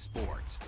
sports.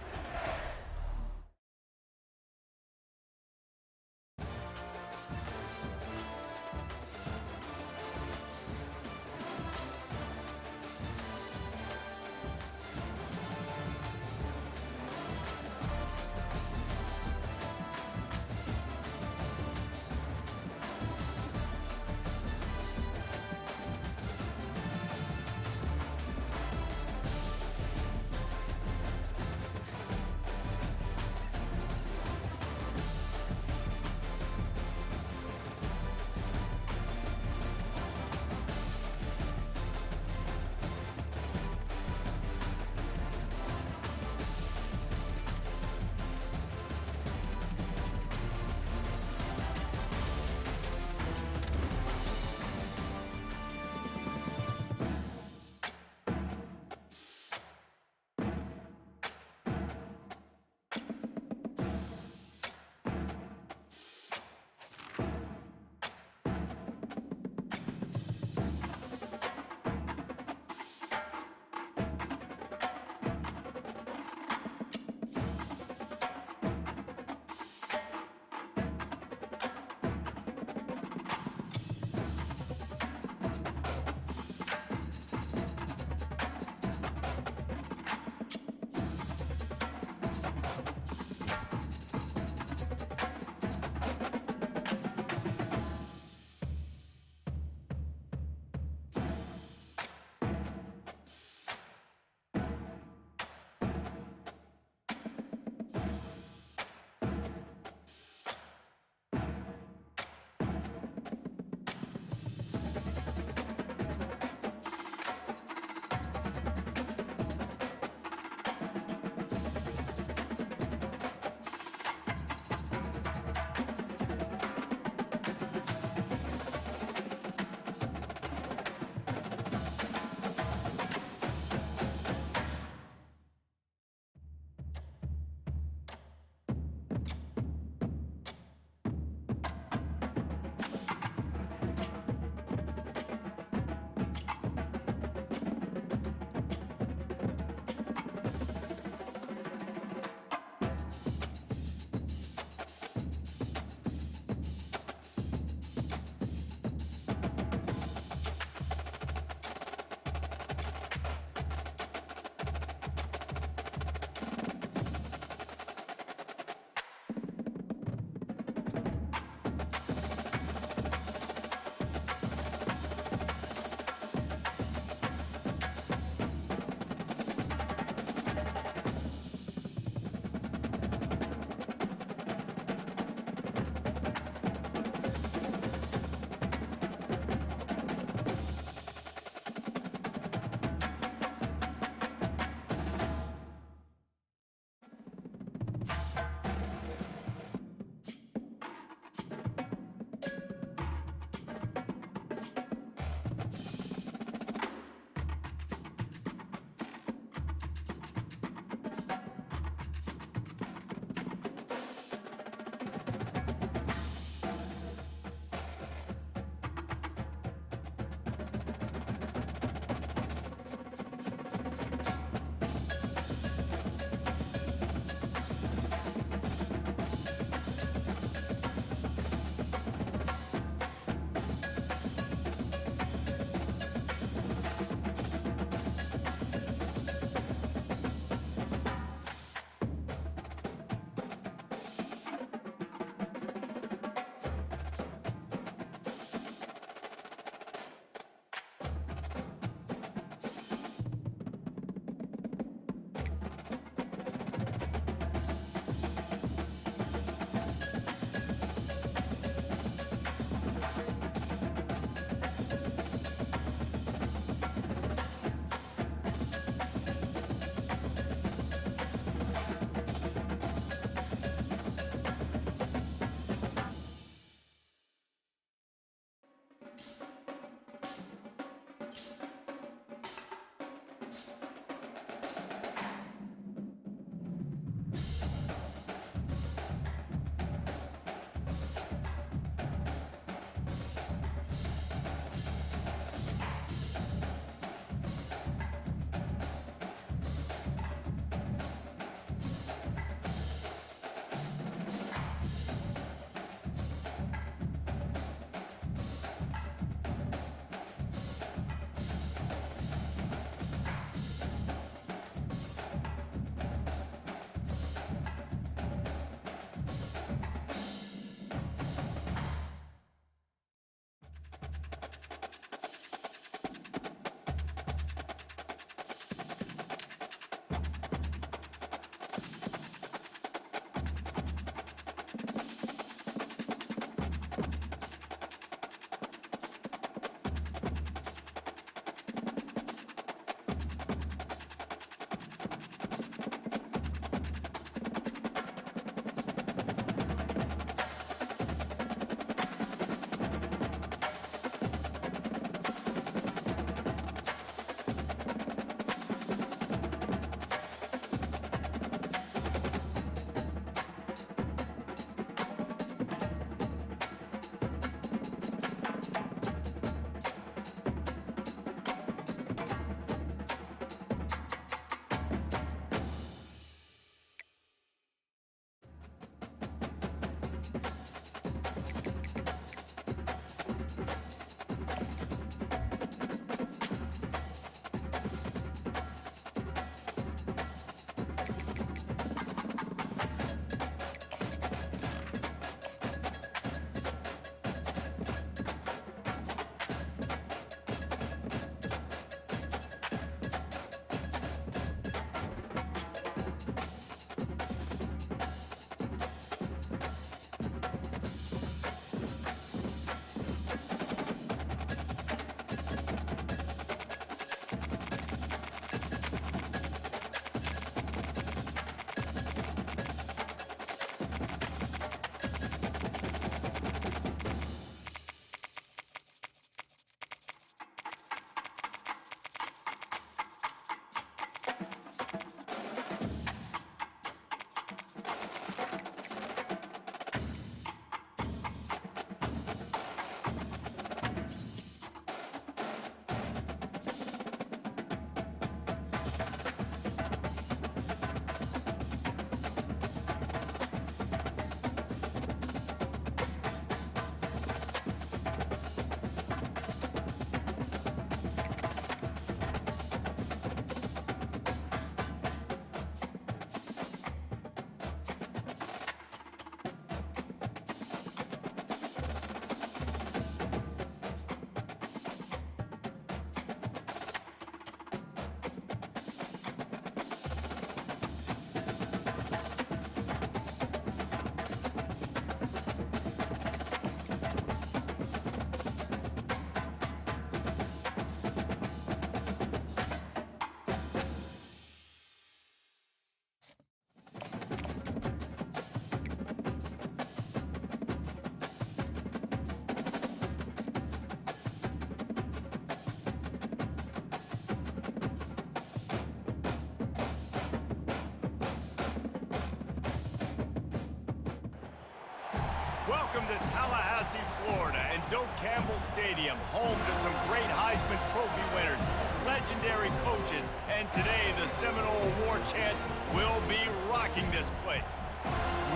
to Tallahassee, Florida, and Doak Campbell Stadium, home to some great Heisman Trophy winners, legendary coaches, and today the Seminole War Chant will be rocking this place.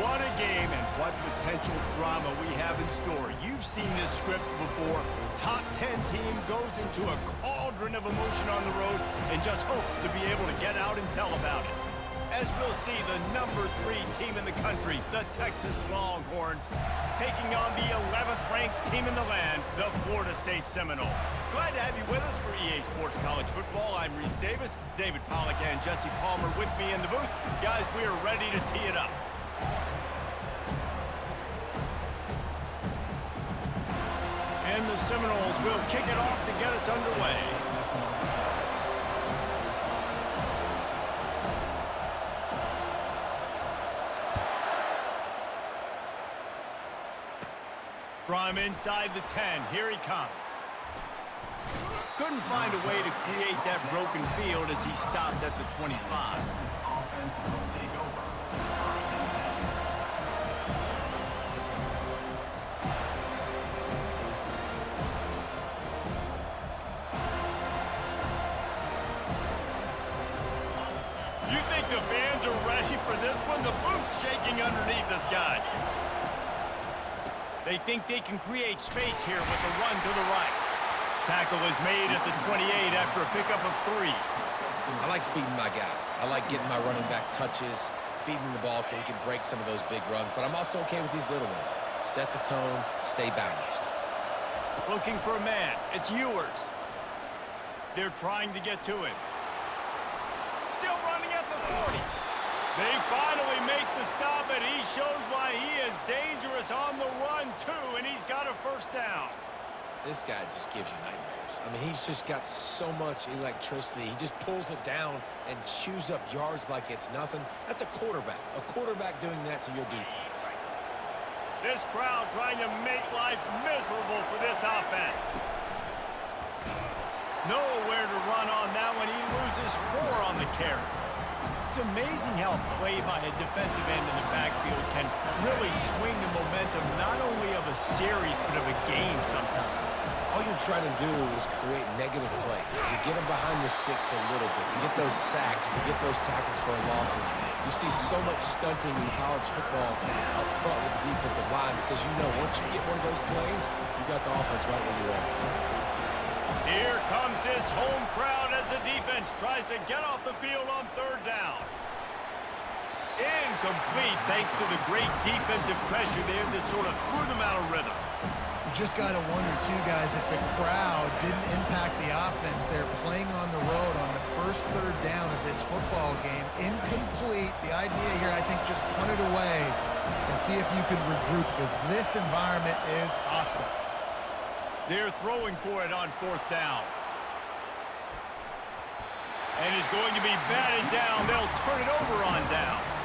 What a game and what potential drama we have in store. You've seen this script before. Top 10 team goes into a cauldron of emotion on the road and just hopes to be able to get out and tell about it. As we'll see the number 3 team in the country, the Texas Longhorns, taking on the 11th ranked team in the land, the Florida State Seminoles. Glad to have you with us for EA Sports College Football. I'm Reese Davis, David Pollack and Jesse Palmer with me in the booth. Guys, we are ready to tee it up. And the Seminoles will kick it off to get us underway. From inside the 10, here he comes. Couldn't find a way to create that broken field as he stopped at the 25. You think the fans are ready for this one? The booth's shaking underneath us, guys. They think they can create space here with a run to the right. Tackle is made at the 28 after a pickup of 3. I like feeding my guy. I like getting my running back touches, feeding the ball so he can break some of those big runs, but I'm also okay with these little ones. Set the tone, stay balanced. Looking for a man. It's Ewers. They're trying to get to him. Still running at the 40. They finally make the stop, and he shows why he is dangerous on the run, too, and he's got a first down. This guy just gives you nightmares. I mean, he's just got so much electricity. He just pulls it down and chews up yards like it's nothing. That's a quarterback. A quarterback doing that to your defense. This crowd trying to make life miserable for this offense. Nowhere to run on that one. He loses 4 on the carry. It's amazing how a play by a defensive end in the backfield can really swing the momentum not only of a series but of a game sometimes. All you're trying to do is create negative plays, to get them behind the sticks a little bit, to get those sacks, to get those tackles for losses. You see so much stunting in college football up front with the defensive line because you know once you get one of those plays, you got the offense right where you are. Here comes this home crowd as the defense tries to get off the field on 3rd down. Incomplete thanks to the great defensive pressure there that sort of threw them out of rhythm. You just got to wonder, too, guys, if the crowd didn't impact the offense. They're playing on the road on the first 3rd down of this football game. Incomplete. The idea here, I think, just punt it away and see if you could regroup because this environment is hostile. They're throwing for it on 4th down. And is going to be batted down. They'll turn it over on downs.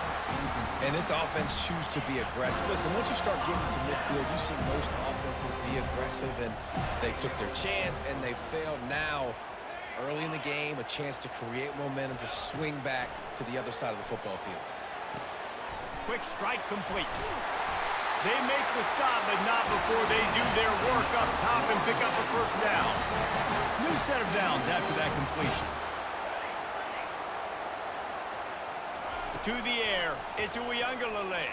And this offense chooses to be aggressive. Listen, once you start getting to midfield, you see most offenses be aggressive, and they took their chance, and they failed. Now, early in the game, a chance to create momentum, to swing back to the other side of the football field. Quick strike complete. They make the stop, but not before they do their work up top and pick up a first down. New set of downs after that completion. To the air, it's Uiagalelei.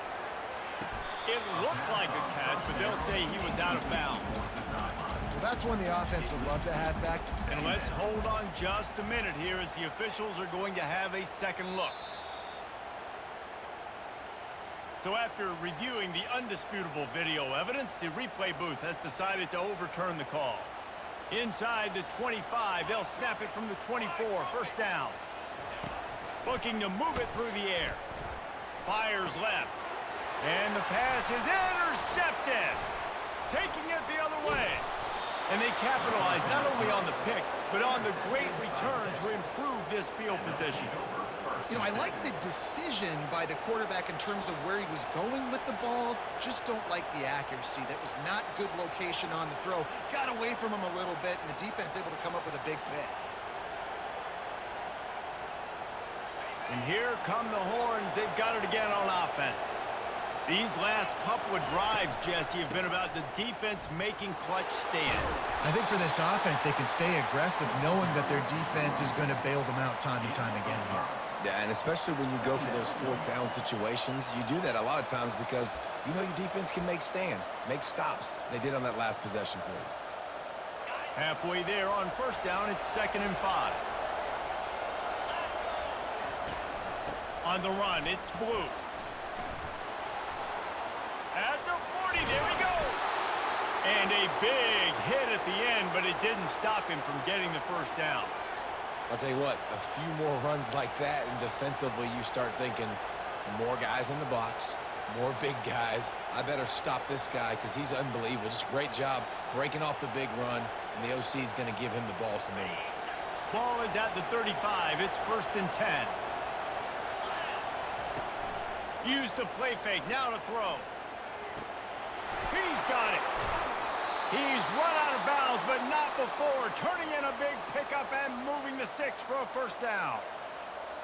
It looked like a catch, but they'll say he was out of bounds. Well, that's one the offense would love to have back. And let's hold on just a minute here as the officials are going to have a second look. So after reviewing the undisputable video evidence, the replay booth has decided to overturn the call. Inside the 25, they'll snap it from the 24, first down. Looking to move it through the air. Fires left. And the pass is intercepted. Taking it the other way. And they capitalize not only on the pick, but on the great return to improve this field position. You know, I like the decision by the quarterback in terms of where he was going with the ball. Just don't like the accuracy. That was not good location on the throw. Got away from him a little bit, and the defense able to come up with a big pick. And here come the Horns. They've got it again on offense. These last couple of drives, Jesse, have been about the defense making clutch stand. I think for this offense, they can stay aggressive knowing that their defense is going to bail them out time and time again here. Yeah, and especially when you go for those fourth down situations, you do that a lot of times because you know your defense can make stands, make stops. They did on that last possession for you. Halfway there on first down, it's 2nd and 5. On the run, it's Blue. At the 40, there he goes. And a big hit at the end, but it didn't stop him from getting the first down. I'll tell you what, a few more runs like that, and defensively you start thinking more guys in the box, more big guys. I better stop this guy because he's unbelievable. Just great job breaking off the big run, and the OC is going to give him the ball some more. Ball is at the 35. It's 1st and 10. Use the play fake. Now to throw. He's got it. He's run out of bounds, but not before. Turning in a big pickup and moving the sticks for a first down.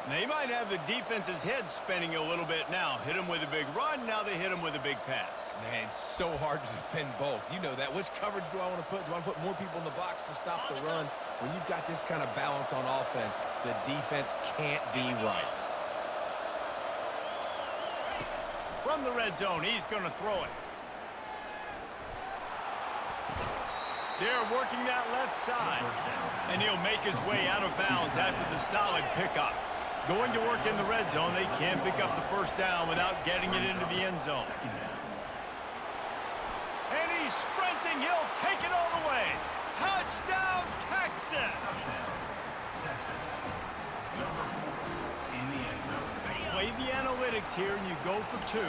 They might have the defense's head spinning a little bit now. Hit him with a big run. Now they hit him with a big pass. Man, it's so hard to defend both. You know that. Which coverage do I want to put? Do I want to put more people in the box to stop the run? When you've got this kind of balance on offense, the defense can't be right. From the red zone, he's going to throw it. They're working that left side. And he'll make his way out of bounds after the solid pickup. Going to work in the red zone, they can't pick up the first down without getting it into the end zone. And he's sprinting. He'll take it all the way. Touchdown, Texas! Play the analytics here, and you go for 2.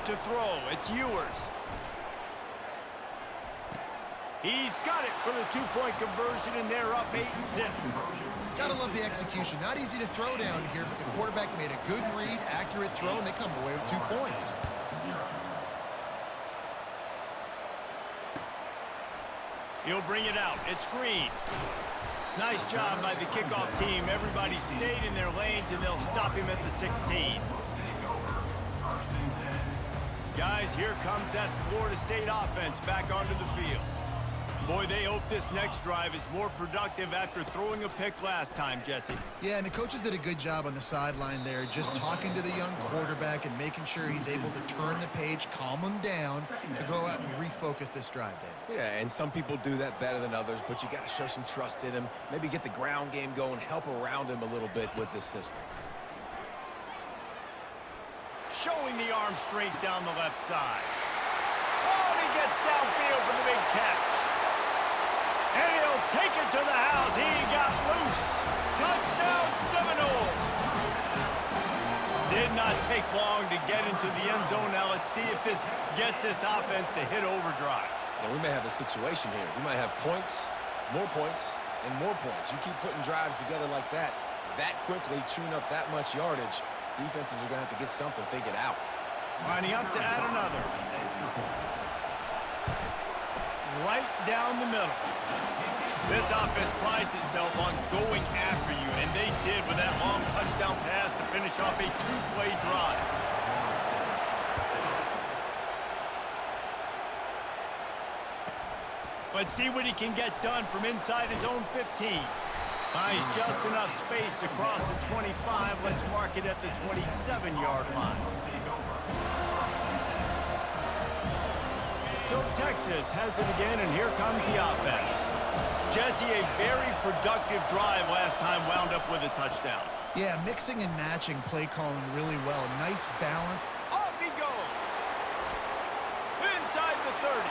To throw, it's Ewers. He's got it for the 2-point conversion, and they're up 8-zip. Gotta love the execution. Not easy to throw down here, but the quarterback made a good read, accurate throw, and they come away with 2 points. He'll bring it out. It's Green. Nice job by the kickoff team. Everybody stayed in their lanes, and they'll stop him at the 16. Guys, here comes that Florida State offense back onto the field. Boy, they hope this next drive is more productive after throwing a pick last time, Jesse. Yeah, and the coaches did a good job on the sideline there, just talking to the young quarterback and making sure he's able to turn the page, calm him down, to go out and refocus this drive, Dave. Yeah, and some people do that better than others, but you got to show some trust in him, maybe get the ground game going, help around him a little bit with this system. Showing the arm strength down the left side. Oh, and he gets downfield for the big catch. And he'll take it to the house. He got loose. Touchdown, Seminoles. Did not take long to get into the end zone. Now let's see if this gets this offense to hit overdrive. Now, we may have a situation here. We might have points, and more points. You keep putting drives together like that quickly, chewing up that much yardage, defenses are going to have to get something figured out. Lining up to add another. Right down the middle. This offense prides itself on going after you, and they did with that long touchdown pass to finish off a 2-play drive. Let's see what he can get done from inside his own 15. Buys just enough space to cross the 25. Let's mark it at the 27-yard line. So Texas has it again, and here comes the offense. Jesse, a very productive drive last time, wound up with a touchdown. Yeah, mixing and matching play calling really well. Nice balance. Off he goes. Inside the 30.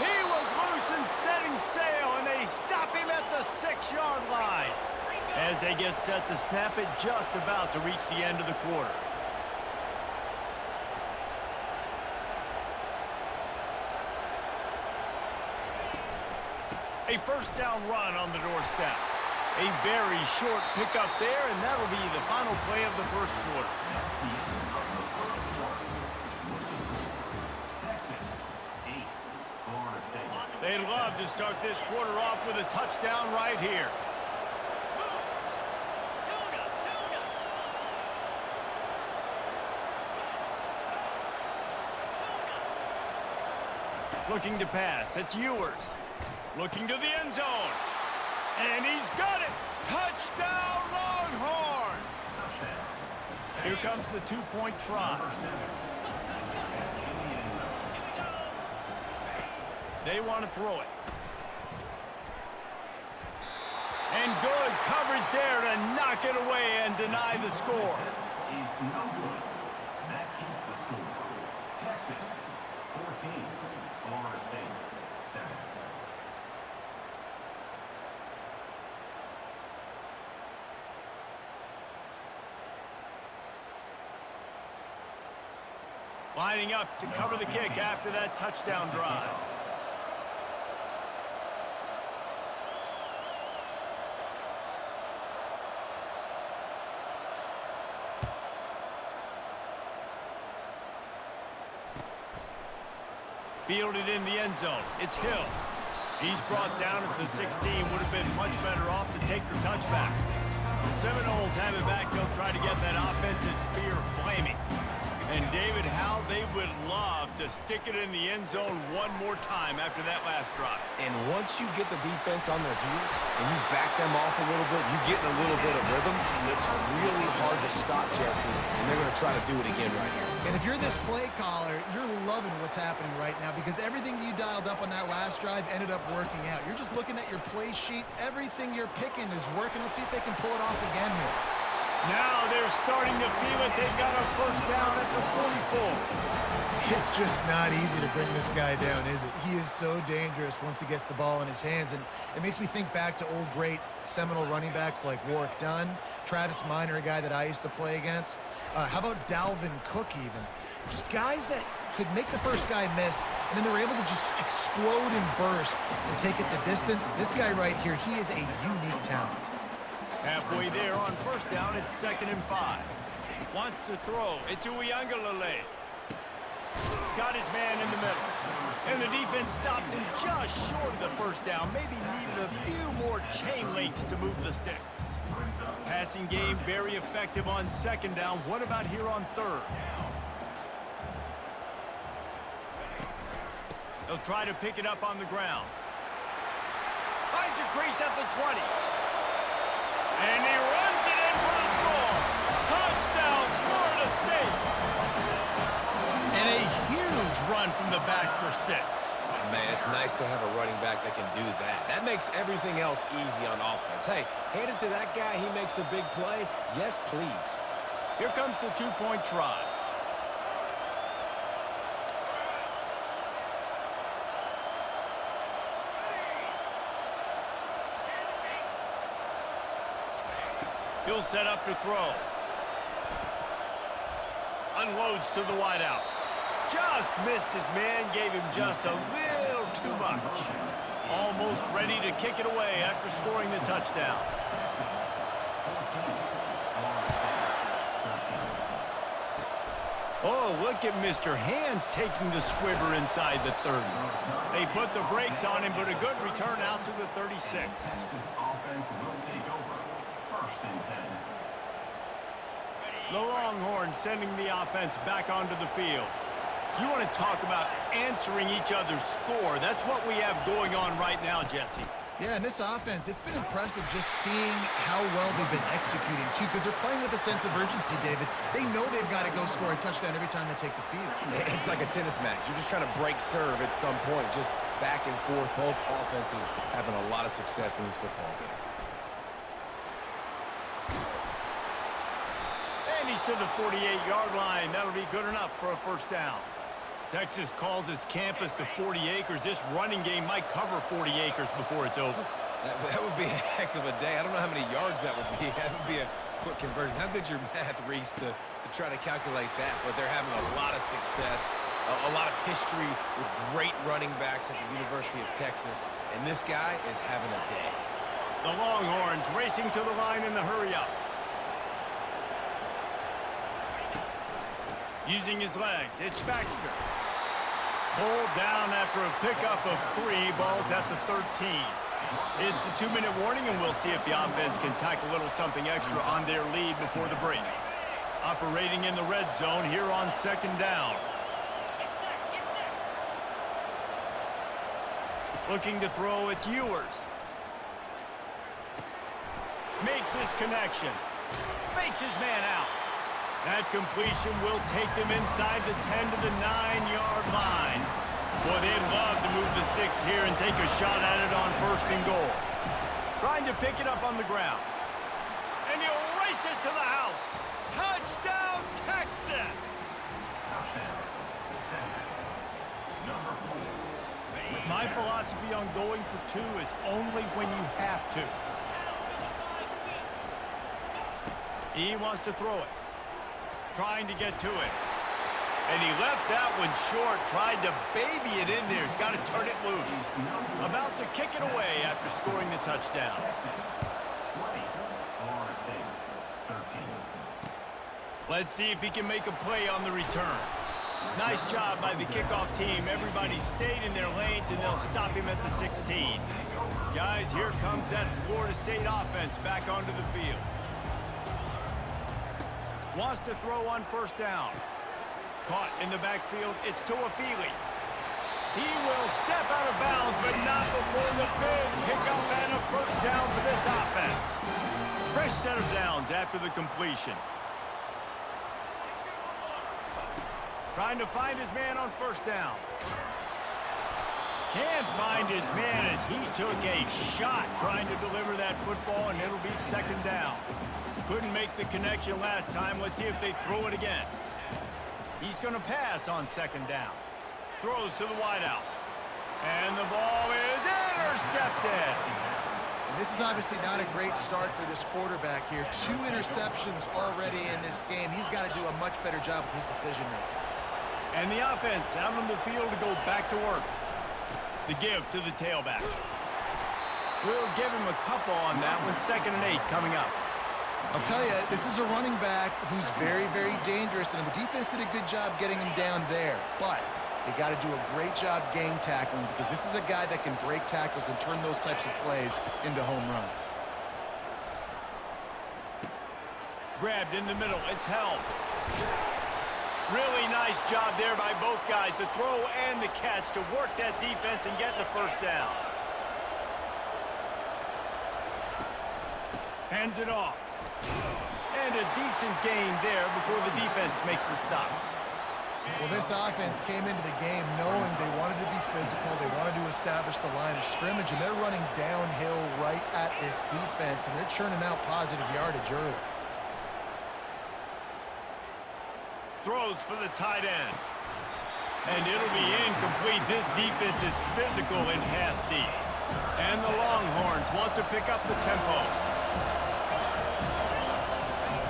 He was loose and setting sail, and they stop him at the 6-yard line as they get set to snap it, just about to reach the end of the quarter. A first down run on the doorstep. A very short pickup there, and that'll be the final play of the first quarter. They'd love to start this quarter off with a touchdown right here. Looking to pass. It's Ewers. Looking to the end zone. And he's got it. Touchdown, Longhorns. Here comes the two-point try. They want to throw it. And good coverage there to knock it away and deny the score. Is no good. That keeps the score. Texas 14, Florida State 7. Lining up to cover the kick after that touchdown drive. Fielded in the end zone. It's Hill. He's brought down at the 16. Would have been much better off to take the touchback. The Seminoles have it back. They'll try to get that offensive spear flaming. And David, how they would love to stick it in the end zone one more time after that last drive. And once you get the defense on their heels and you back them off a little bit, you get in a little bit of rhythm, it's really hard to stop, Jesse, and they're going to try to do it again right here. And if you're this play caller, you're loving what's happening right now because everything you dialed up on that last drive ended up working out. You're just looking at your play sheet. Everything you're picking is working. Let's see if they can pull it off again here. Now they're starting to feel it. They've got a first down at the 44. It's just not easy to bring this guy down, is it? He is so dangerous once he gets the ball in his hands, and it makes me think back to old great Seminole running backs like Warwick Dunn, Travis Minor, a guy that I used to play against. How about Dalvin Cook even? Just guys that could make the first guy miss, and then they were able to just explode and burst and take it the distance. This guy right here, he is a unique talent. Halfway there on first down, it's 2nd and 5. Wants to throw. It's Uiagalelei. Got his man in the middle. And the defense stops him just short of the first down. Maybe needed a few more chain links to move the sticks. Passing game very effective on 2nd down. What about here on 3rd? They'll try to pick it up on the ground. Finds a crease at the 20. And he runs it in for the score. Touchdown, Florida State. And a huge run from the back for 6. Man, it's nice to have a running back that can do that. That makes everything else easy on offense. Hey, hand it to that guy. He makes a big play. Yes, please. Here comes the two-point try. He'll set up to throw. Unloads to the wideout. Just missed his man, gave him just a little too much. Almost ready to kick it away after scoring the touchdown. Oh, look at Mr. Hands taking the squibber inside the 30. They put the brakes on him, but a good return out to the 36. The Longhorns sending the offense back onto the field. You want to talk about answering each other's score. That's what we have going on right now, Jesse. Yeah, and this offense, it's been impressive just seeing how well they've been executing, too, because they're playing with a sense of urgency, David. They know they've got to go score a touchdown every time they take the field. It's like a tennis match. You're just trying to break serve at some point, just back and forth. Both offenses having a lot of success in this football game. And he's to the 48-yard line. That'll be good enough for a first down. Texas calls his campus the 40 acres. This running game might cover 40 acres before it's over. That would be a heck of a day. I don't know how many yards that would be. That would be a quick conversion. How good's your math, Reese, to try to calculate that? But they're having a lot of success, a lot of history with great running backs at the University of Texas. And this guy is having a day. The Longhorns racing to the line in the hurry-up. Using his legs, it's Baxter. Pulled down after a pickup of 3, balls at the 13. It's a 2-minute warning, and we'll see if the offense can tack a little something extra on their lead before the break. Operating in the red zone here on 2nd down. Looking to throw, it's Ewers. Makes his connection. Fakes his man out. That completion will take them inside the 10 to the 9-yard line. Boy, they'd love to move the sticks here and take a shot at it on 1st and goal. Trying to pick it up on the ground. And he'll race it to the house. Touchdown, Texas! Touchdown, Texas. Number 4. My philosophy on going for 2 is only when you have to. He wants to throw it. Trying to get to it. And he left that one short. Tried to baby it in there. He's got to turn it loose. About to kick it away after scoring the touchdown. Texas, 20. Florida State, 13. Let's see if he can make a play on the return. Nice job by the kickoff team. Everybody stayed in their lanes, and they'll stop him at the 16. Guys, here comes that Florida State offense back onto the field. Wants to throw on 1st down. Caught in the backfield, it's Tuafili. He will step out of bounds, but not before the big pickup and a 1st down for this offense. Fresh set of downs after the completion. Trying to find his man on 1st down. Can't find his man as he took a shot trying to deliver that football, and it'll be 2nd down. Couldn't make the connection last time. Let's see if they throw it again. He's going to pass on 2nd down. Throws to the wideout. And the ball is intercepted. And this is obviously not a great start for this quarterback here. 2 interceptions already in this game. He's got to do a much better job with his decision-making. And the offense out on the field to go back to work. The give to the tailback. We'll give him a couple on that one. 2nd and 8 coming up. I'll tell you, this is a running back who's very, very dangerous, and the defense did a good job getting him down there. But they got to do a great job game tackling, because this is a guy that can break tackles and turn those types of plays into home runs. Grabbed in the middle. It's held. Really nice job there by both guys to throw and the catch to work that defense and get the 1st down. Hands it off. And a decent gain there before the defense makes the stop. Well, this offense came into the game knowing they wanted to be physical, they wanted to establish the line of scrimmage, and they're running downhill right at this defense, and they're churning out positive yardage early. Throws for the tight end. And it'll be incomplete. This defense is physical and pass deep. And the Longhorns want to pick up the tempo.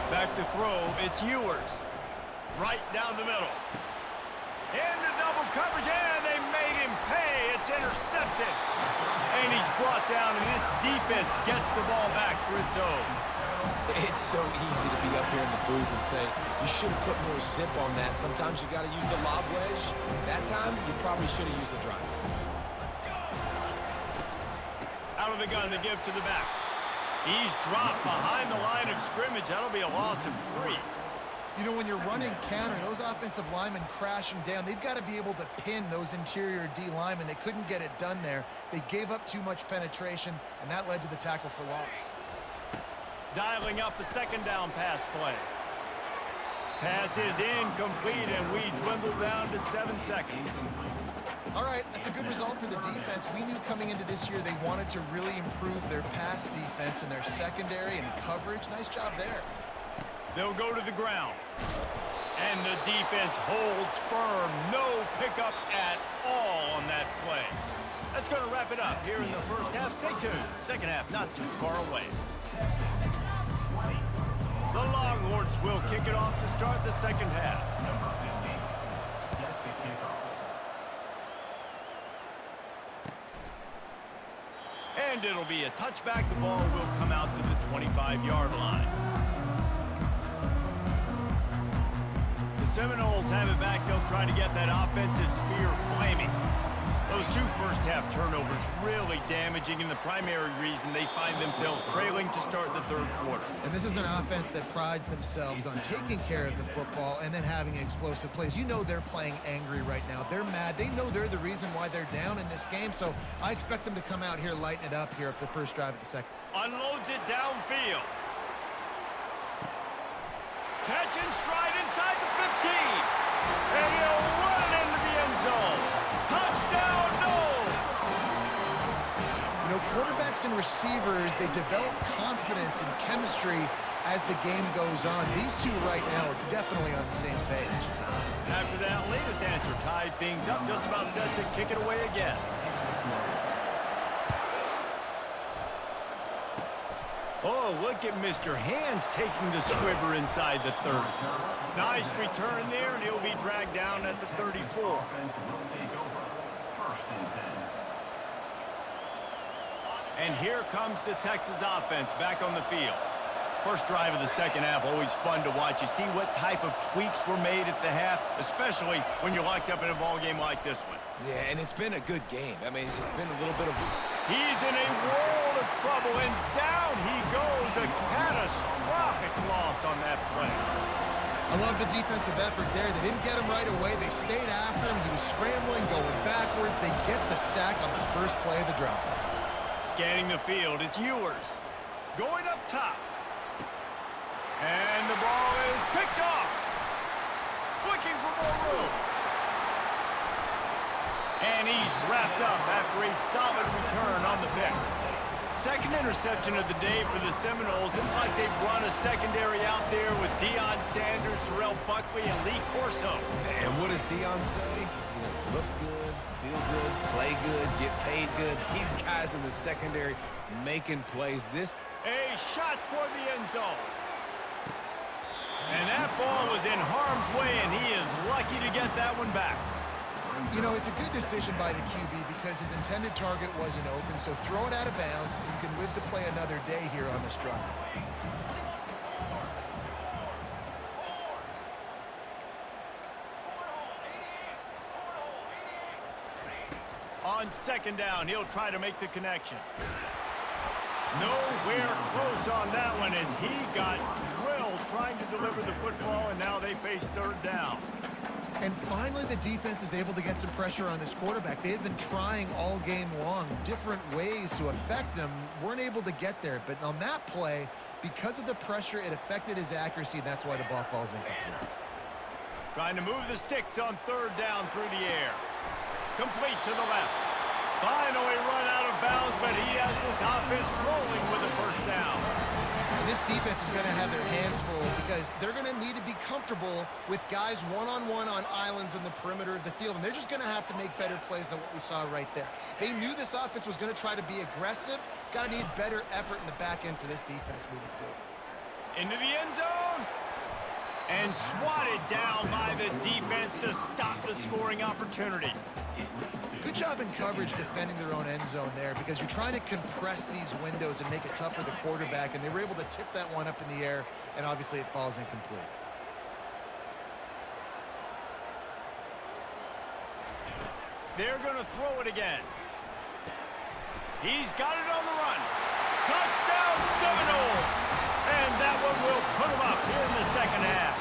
Back to throw, it's Ewers. Right down the middle. Into double coverage, and they made him pay. It's intercepted. And he's brought down, and this defense gets the ball back for its own. It's so easy to be up here in the booth and say, you should have put more zip on that. Sometimes you got to use the lob wedge. That time, you probably should have used the drive. Out of the gun to give to the back. He's dropped behind the line of scrimmage. That'll be a loss of 3. You know, when you're running counter, those offensive linemen crashing down, they've got to be able to pin those interior D linemen. They couldn't get it done there. They gave up too much penetration, and that led to the tackle for loss. Dialing up a 2nd down pass play. Pass is incomplete, and we dwindle down to 7 seconds. All right, that's a good result for the defense. We knew coming into this year they wanted to really improve their pass defense and their secondary and coverage. Nice job there. They'll go to the ground. And the defense holds firm. No pickup at all on that play. That's going to wrap it up here in the first half. Stay tuned. 2nd half not too far away. The Longhorns will kick it off to start the 2nd half. Number 15, set to kick off. And it'll be a touchback. The ball will come out to the 25-yard line. The Seminoles have it back. They'll try to get that offensive spear flaming. Those 2 first first half turnovers really damaging and the primary reason they find themselves trailing to start the third quarter. And this is an offense that prides themselves on taking care of the football and then having explosive plays. You know they're playing angry right now. They're mad. They know they're the reason why they're down in this game, so I expect them to come out here, lighten it up here for the first drive of the second. Unloads it downfield. Catch and stride inside the 15. And he'll run it into the end zone. Touchdown, Noles! You know, quarterbacks and receivers, they develop confidence and chemistry as the game goes on. These two right now are definitely on the same page. After that latest answer tied things up, just about set to kick it away again. Oh, look at Mr. Hands taking the squibber inside the 30. Nice return there, and he'll be dragged down at the 34. Offense will take over. First and 10. And here comes the Texas offense back on the field. First drive of the second half, always fun to watch. You see what type of tweaks were made at the half, especially when you're locked up in a ball game like this one. Yeah, and it's been a good game. I mean, it's been a little bit of... He's in a world of trouble, and down he goes. A catastrophic loss on that play. I love the defensive effort there. They didn't get him right away. They stayed after him. He was scrambling, going backwards. They get the sack on the first play of the drop. Scanning the field, it's Ewers. Going up top. And the ball is picked off. Looking for more room. And he's wrapped up after a solid return on the pick. Second interception of the day for the Seminoles. It's like they've run a secondary out there with Deion Sanders, Terrell Buckley, and Lee Corso. And what does Deion say? You know, look good, feel good, play good, get paid good. These guys in the secondary making plays. This A shot toward the end zone. And that ball was in harm's way, and he is lucky to get that one back. You know, it's a good decision by the QB because his intended target wasn't open, so throw it out of bounds, and you can live to play another day here on this drive. On second down, he'll try to make the connection. Nowhere close on that one as he got drilled trying to deliver the football, and now they face third down. And finally, the defense is able to get some pressure on this quarterback. They had been trying all game long different ways to affect him, weren't able to get there. But on that play, because of the pressure, it affected his accuracy, and that's why the ball falls incomplete. Trying to move the sticks on third down through the air. Complete to the left. Finally run out of bounds, but he has this offense rolling with a first down. And this defense is going to have their hands full because they're going to need to be comfortable with guys one-on-one on islands in the perimeter of the field, and they're just going to have to make better plays than what we saw right there. They knew this offense was going to try to be aggressive. Got to need better effort in the back end for this defense moving forward. Into the end zone. And swatted down by the defense to stop the scoring opportunity. Good job in coverage defending their own end zone there because you're trying to compress these windows and make it tough for the quarterback, and they were able to tip that one up in the air, and obviously it falls incomplete. They're going to throw it again. He's got it on the run. Touchdown, Seminoles! And that one will put him up here in the second half.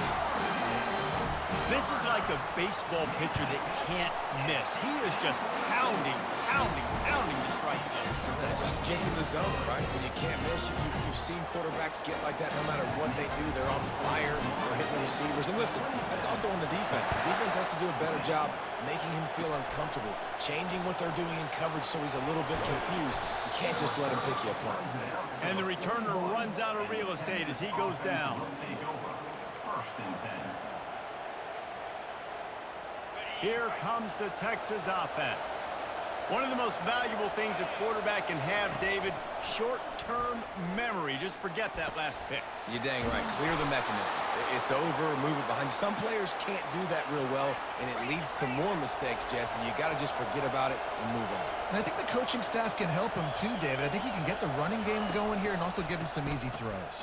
This is like a baseball pitcher that can't miss. He is just pounding the strike zone. that just gets in the zone, right? When you can't miss, you've seen quarterbacks get like that no matter what they do. They're on fire. They're hitting the receivers. And listen, that's also on the defense. The defense has to do a better job making him feel uncomfortable, changing what they're doing in coverage so he's a little bit confused. You can't just let him pick you apart. And the returner runs out of real estate as he goes down. First and 10. Here comes the Texas offense. One of the most valuable things a quarterback can have, David, short-term memory. Just forget that last pick. You're dang right. Clear the mechanism. It's over, move it behind you. Some players can't do that real well, and it leads to more mistakes, Jesse. You got to just forget about it and move on. And I think the coaching staff can help him too, David. I think he can get the running game going here and also give him some easy throws.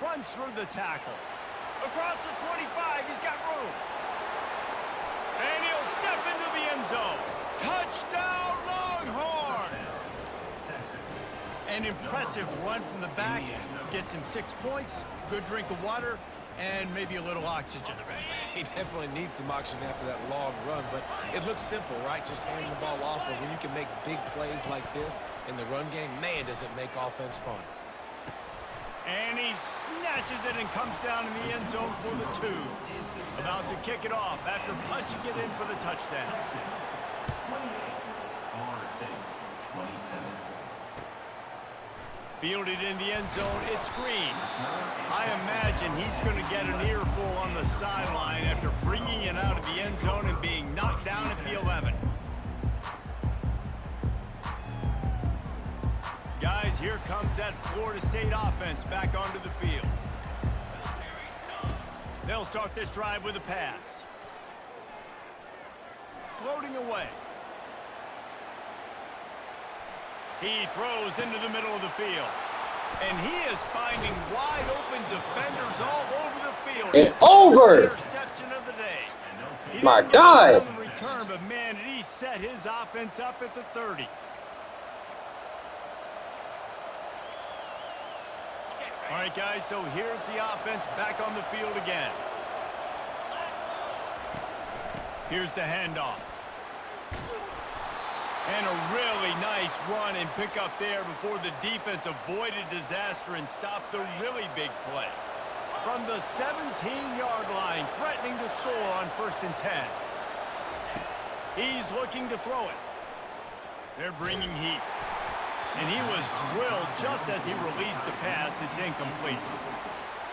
Runs through the tackle. Across the 25, he's got room. And he'll step into the end zone. Touchdown! An impressive run from the back. Gets him 6 points, good drink of water, and maybe a little oxygen. He definitely needs some oxygen after that long run, but it looks simple, right? Just handing the ball off, but when you can make big plays like this in the run game, man, does it make offense fun. And he snatches it and comes down in the end zone for the 2. About to kick it off after punching it in for the touchdown. 28. Florida State, 27. Fielded in the end zone, it's Green. I imagine he's going to get an earful on the sideline after bringing it out of the end zone and being knocked down at the 11. Guys, here comes that Florida State offense back onto the field. They'll start this drive with a pass. Floating away. He throws into the middle of the field. And he is finding wide open defenders all over the field. It's over. Interception of the day. He My didn't get God. it on the return, but man, did he set his offense up at the 30. All right, guys, so here's the offense back on the field again. Here's the handoff. And a really nice run and pick up there before the defense avoided disaster and stopped the really big play. From the 17-yard line, threatening to score on 1st and 10. He's looking to throw it. They're bringing heat. And he was drilled just as he released the pass. It's incomplete.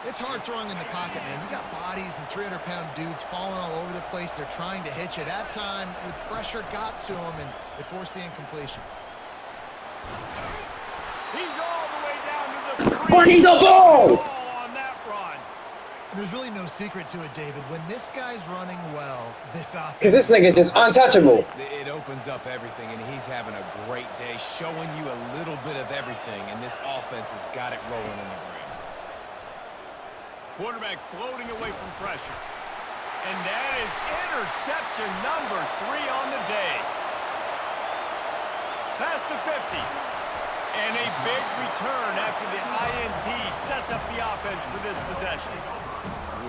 It's hard throwing in the pocket, man. You got bodies and 300-pound dudes falling all over the place. They're trying to hit you. That time, the pressure got to him, and it forced the incompletion. He's all the way down to the 3. Burning the ball! On that run. There's really no secret to it, David. When this guy's running well, this offense... Because this nigga just untouchable. It opens up everything, and he's having a great day, showing you a little bit of everything, and this offense has got it rolling in the ground. Quarterback floating away from pressure. And that is interception number 3 on the day. Pass to 50. And a big return after the INT sets up the offense for this possession.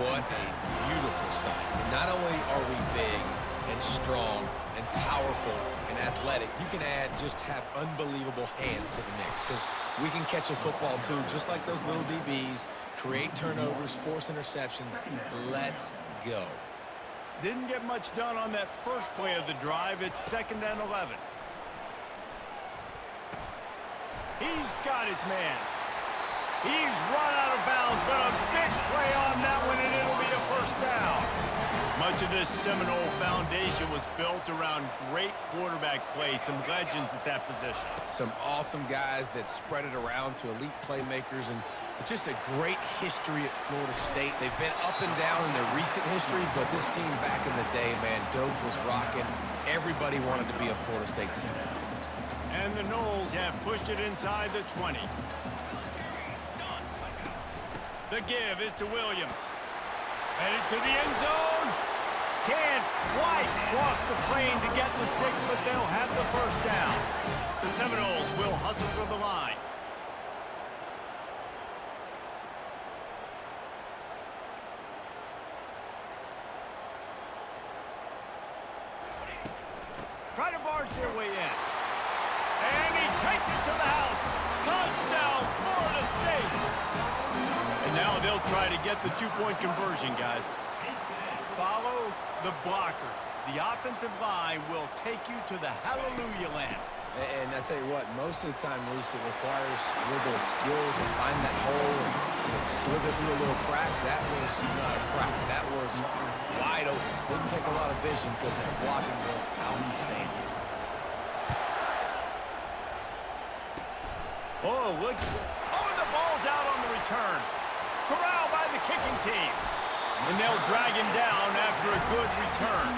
What a beautiful sight. And not only are we big and strong and powerful and athletic, you can have unbelievable hands to the mix, because we can catch a football too, just like those little DBs, create turnovers, force interceptions. Let's go. Didn't get much done on that first play of the drive. It's 2nd and 11. He's got his man. He's run out of bounds, but a big play on that one, and it'll be a 1st down. Much of this Seminole foundation was built around great quarterback play, some legends at that position. Some awesome guys that spread it around to elite playmakers, and just a great history at Florida State. They've been up and down in their recent history, but this team back in the day, man, Doak was rocking. Everybody wanted to be a Florida State center. And the Noles have pushed it inside the 20. The give is to Williams. Headed to the end zone. Can't quite cross the plane to get the 6, but they'll have the 1st down. The Seminoles will hustle for the line. Try to barge their way in. And he takes it to the house. Touchdown, Florida State. And now they'll try to get the 2-point conversion, guys. Follow the blockers. The offensive line will take you to the hallelujah land. And I tell you what, most of the time, Reese, it requires a little bit of skill to find that hole and slither through a little crack. That was not a crack. That was wide open. Didn't take a lot of vision because the blocking was outstanding. Oh, look. Oh, the ball's out on the return. Corralled by the kicking team. And they'll drag him down after a good return.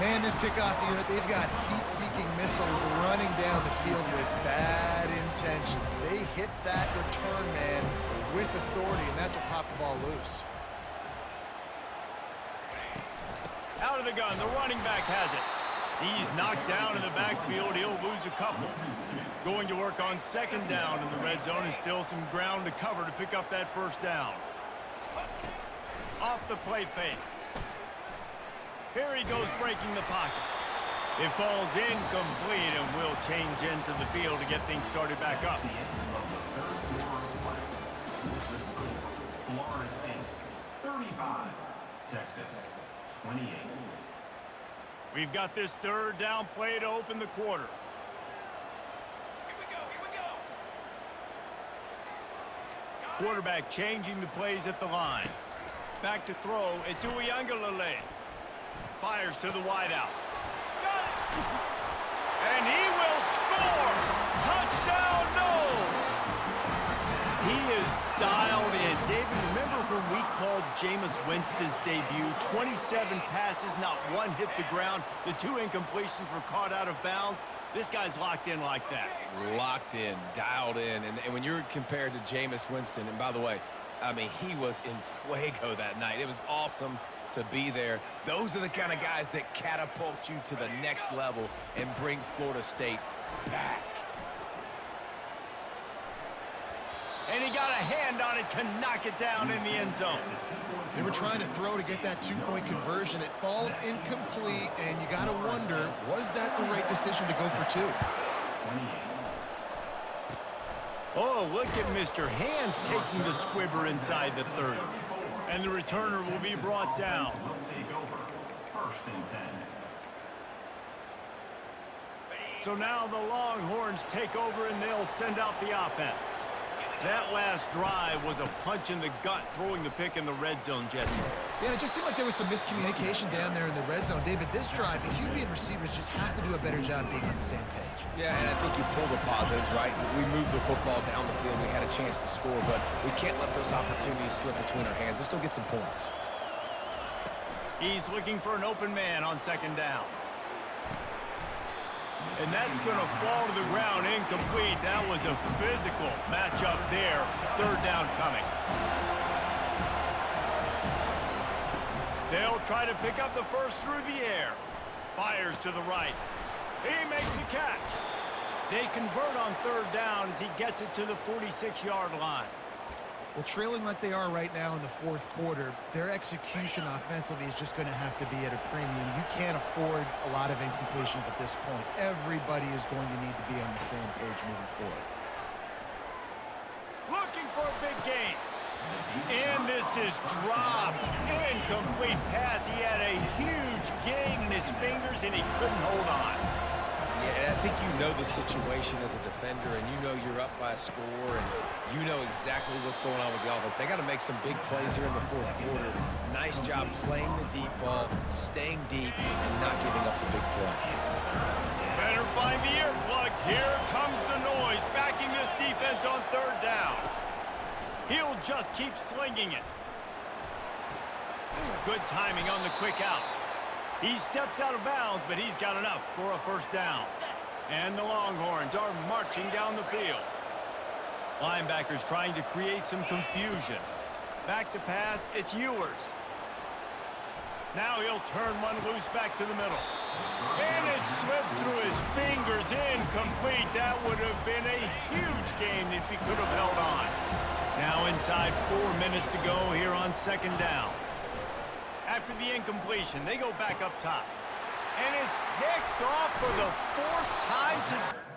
Man, this kickoff unit, they've got heat-seeking missiles running down the field with bad intentions. They hit that return man with authority, and that's what popped the ball loose. Out of the gun, the running back has it. He's knocked down in the backfield. He'll lose a couple. Going to work on second down in the red zone, and still some ground to cover to pick up that first down. Off the play fake. Here he goes breaking the pocket. It falls incomplete, and will change into the field to get things started back up. Florida State 35, Texas 28. We've got this third down play to open the quarter. Quarterback changing the plays at the line. Back to throw. It's Uiagalelei. Fires to the wideout. Got it! And he will score! Touchdown, Noles! He is dialed in. David, remember when we called Jameis Winston's debut? 27 passes, not one hit the ground. The 2 incompletions were caught out of bounds. This guy's locked in like that. Locked in, dialed in. And when you're compared to Jameis Winston, and by the way, I mean, he was in fuego that night. It was awesome to be there. Those are the kind of guys that catapult you to the next level and bring Florida State back. And he got a hand on it to knock it down in the end zone. They were trying to throw to get that 2-point conversion. It falls incomplete, and you got to wonder, was that the right decision to go for 2? Oh, look at Mr. Hands taking the squibber inside the 30. And the returner will be brought down. Will take over. First and 10. So now the Longhorns take over, and they'll send out the offense. That last drive was a punch in the gut, throwing the pick in the red zone, Jesse. Yeah, it just seemed like there was some miscommunication down there in the red zone. David, this drive, the QB and receivers just have to do a better job being on the same page. Yeah, and I think you pull the positives, right? We moved the football down the field. We had a chance to score, but we can't let those opportunities slip between our hands. Let's go get some points. He's looking for an open man on second down. And that's going to fall to the ground incomplete. That was a physical matchup there. Third down coming. They'll try to pick up the first through the air. Fires to the right. He makes the catch. They convert on third down as he gets it to the 46-yard line. Well, trailing like they are right now in the fourth quarter, their execution offensively is just going to have to be at a premium. You can't afford a lot of incompletions at this point. Everybody is going to need to be on the same page moving forward. Looking for a big gain. And this is dropped. Incomplete pass. He had a huge gain in his fingers, and he couldn't hold on. Yeah, and I think you know the situation as a defender, and you know you're up by a score, and you know exactly what's going on with the offense. They got to make some big plays here in the fourth quarter. Nice job playing the deep ball, staying deep, and not giving up the big play. Better find the earplugs. Here comes the noise, backing this defense on third down. He'll just keep slinging it. Good timing on the quick out. He steps out of bounds, but he's got enough for a first down. And the Longhorns are marching down the field. Linebackers trying to create some confusion. Back to pass, it's Ewers. Now he'll turn one loose back to the middle. And it slips through his fingers, incomplete. That would have been a huge gain if he could have held on. Now inside 4 minutes to go here on second down. After the incompletion, they go back up top. And it's picked off for the 4th time today.